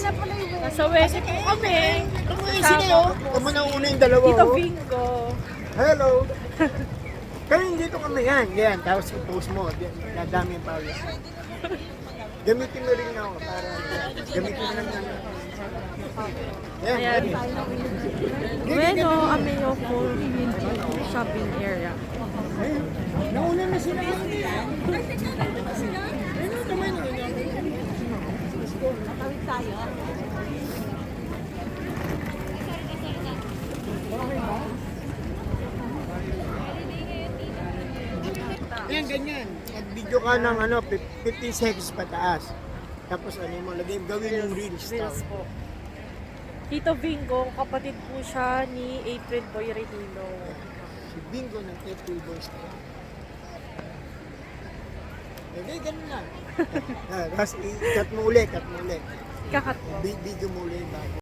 na pala yung wedding. Nasa wedding po kami. Sino? Kamu na una yung dalawa. Tito oh. Bingo. Hello. Kaya dito kami yan. Yan. Tapos i-post mo. Yan. Dadami yung pawis. Gamitin mo rin ako para gamitin mo lang yan. Yan. Ayan. Ready. Bueno, Ameo po shopping area. Ayun. Nauna na sila. Ayun, kamay na. Yan, ganyan. Mag-video ka ng 15 seconds pataas. Tapos mo, gawin yung reels. Reels po. Tito Bingo, kapatid po siya ni April Boy Retilo. Si Bingo ng April Boys. Hindi, ganun lang. Tapos i-cut mo ulit, Kakat po. Video mo ulit.